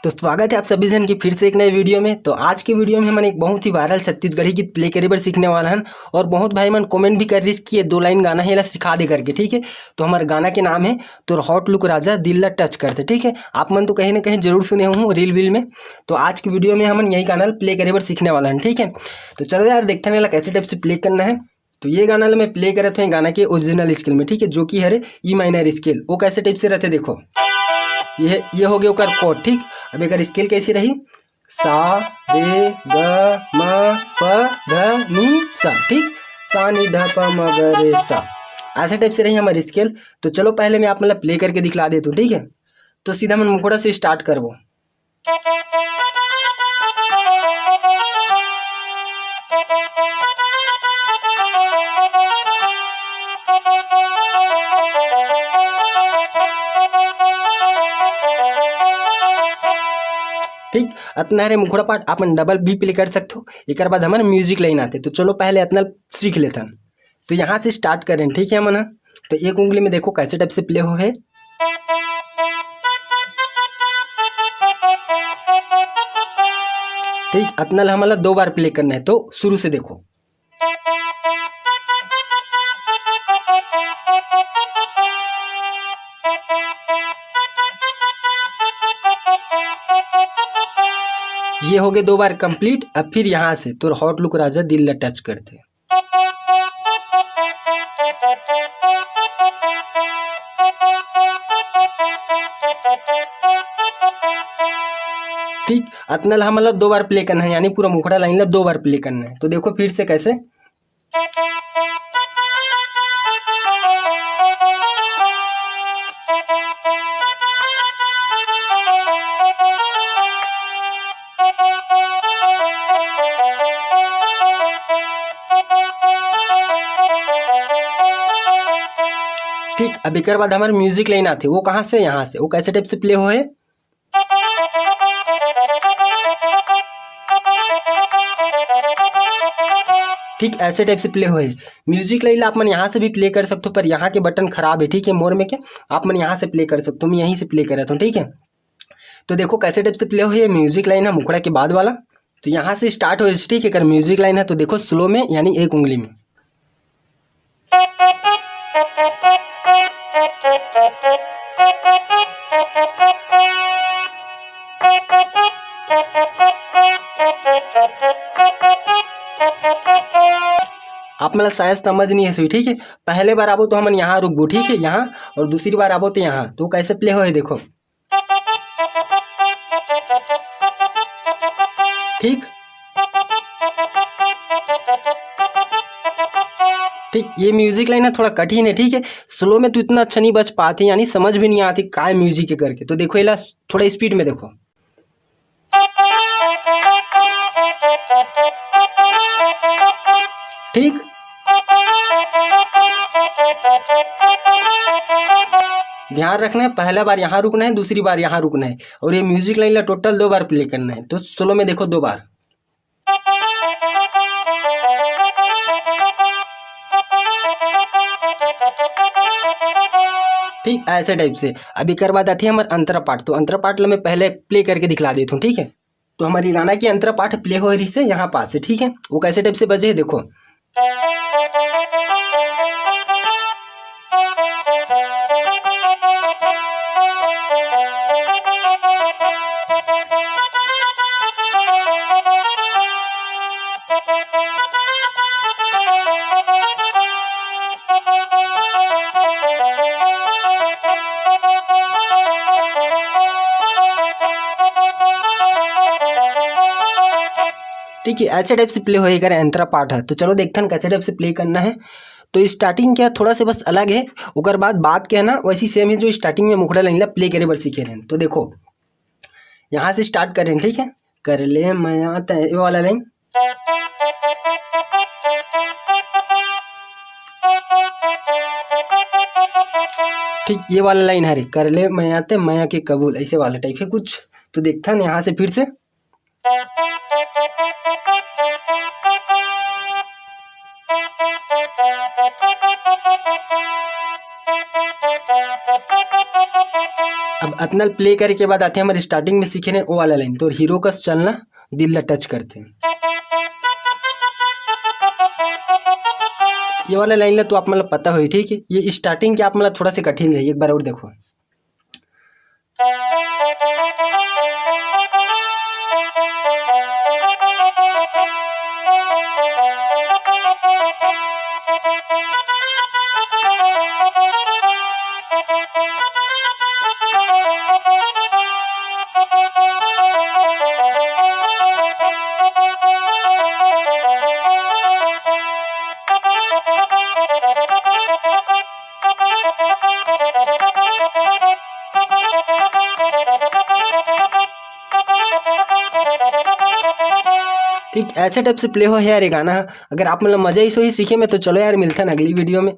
तो स्वागत है आप सभी जन की फिर से एक नए वीडियो में। तो आज की वीडियो में हम एक बहुत ही वायरल छत्तीसगढ़ी गीत प्ले करीबर सीखने वाला है और बहुत भाई मन कमेंट भी कर रही कि ये 2 लाइन गाना है सिखा दे करके। ठीक है, तो हमारे गाना के नाम है तो हॉट लुक राजा दिल ला टच करते। ठीक है, आप मन तो कहीं ना कहीं जरूर सुने हूँ रील वील में। तो आज की वीडियो में हम यही गाना प्ले करीबर सीखने वाला है। ठीक है, तो चलो यार देखते हैं कैसे टाइप से प्ले करना है। तो ये गाना मैं प्ले कर रहा था गाना के ओरिजिनल स्केल में। ठीक है, जो कि है ई माइनर स्केल। वो कैसे टाइप से रहते देखो, ये हो गया ओकर कोड। ठीक, अब एक स्केल कैसी रही, सा रे ग म प ध नी सा। ठीक, सा नी ध प म ग रे सा, ऐसे टाइप से रही हमारी स्केल। तो चलो पहले मैं आप मतलब प्ले करके दिखला देता हूँ। ठीक है, तो सीधा मैं मुखड़ा से स्टार्ट करवो। ठीक, इतना रे मुखड़ा पार्ट अपन डबल भी प्ले कर सकते हो। एक बाद हमारे म्यूजिक लाइन आते। तो चलो पहले इतना सीख लेते हैं। तो यहाँ से स्टार्ट करें। ठीक है मना, तो एक उंगली में देखो कैसे टाइप से प्ले हो है। ठीक, इतना हमारा 2 बार प्ले करना है। तो शुरू से देखो, ये हो गए 2 बार कंप्लीट। अब फिर यहाँ से तो हॉट लुक राजा दिल ला टच करते। ठीक, इतना हमारा 2 बार प्ले करना है, यानी पूरा मुखड़ा लाइन ला 2 बार प्ले करना है। तो देखो फिर से कैसे, ठीक। अब एक बाद हमारे म्यूजिक लाइन आते, वो कहाँ से, यहाँ से। वो कैसे टाइप से प्ले हो है, ठीक ऐसे टाइप से प्ले हो है। म्यूजिक लाइन आप मन यहाँ से भी प्ले कर सकते हो, पर यहाँ के बटन खराब है। ठीक है, मोर में के आप मन यहाँ से प्ले कर सकते हो, मैं यहीं से प्ले कर रहा था। ठीक है, तो देखो कैसे टाइप से प्ले हो है। म्यूजिक लाइन है मुखड़ा के बाद वाला, तो यहाँ से स्टार्ट हो। ठीक है, अगर म्यूजिक लाइन है तो देखो स्लो में, यानी एक उंगली में। आप मतलब शायद समझ नहीं है सुई। ठीक है, पहले बार आबो तो हम यहाँ रुकबो। ठीक है, यहाँ, और दूसरी बार आबो तो यहाँ। तो कैसे प्ले हो है देखो, ठीक ठीक। ये म्यूजिक लाइन है थोड़ा कठिन है। ठीक है, स्लो में तो इतना अच्छा नहीं बच पाती, यानी समझ भी नहीं आती काय म्यूजिक के करके। तो देखो ये थोड़ा स्पीड में देखो, ठीक। ध्यान रखना है, पहला बार यहाँ रुकना है, दूसरी बार यहाँ रुकना है, और ये म्यूजिक लाइन ला टोटल 2 बार प्ले करना है। तो स्लो में देखो 2 बार, ठीक ऐसे टाइप से। अब एक बाद आती है हमारे अंतरा पार्ट। तो अंतरा पार्ट मैं पहले प्ले करके दिखला देता हूँ। ठीक है, तो हमारी गाना की अंतरा पार्ट प्ले हो रही से यहाँ पास से। ठीक है, वो कैसे टाइप से बजे है देखो, ठीक है ऐसे टाइप से प्ले होएगा अंतरा पार्ट है। तो चलो देखते हैं कैसे टाइप से प्ले करना है। तो स्टार्टिंग क्या थोड़ा से बस अलग है, उकर बाद बात क्या है ना वैसी सेम है जो स्टार्टिंग में मुखड़ा लाइन ला प्ले करे बर सीखे रहे। तो देखो यहाँ से स्टार्ट करें। ठीक है, कर ले मैं ये वाला लाइन, ठीक ये वाला लाइन है रे, कर ले मैं आते मैं के कबूल, ऐसे वाला टाइप है कुछ। तो देखता है यहाँ से फिर से, अब अतनल प्ले करे के बाद आते हैं हमारे स्टार्टिंग में सीखे रहे वो वाला लाइन, तो हीरो कस चलना दिल ला टच करते हैं, ये वाला लाइन ला तो आप मतलब पता हो, ठीक है। ये स्टार्टिंग के आप मतलब थोड़ा सा कठिन है, एक बार और देखो। ठीक ऐसे टाइप से प्ले हो है यार ये गाना। अगर आप मतलब मजा ही सो ही सीखे में, तो चलो यार मिलता है अगली वीडियो में।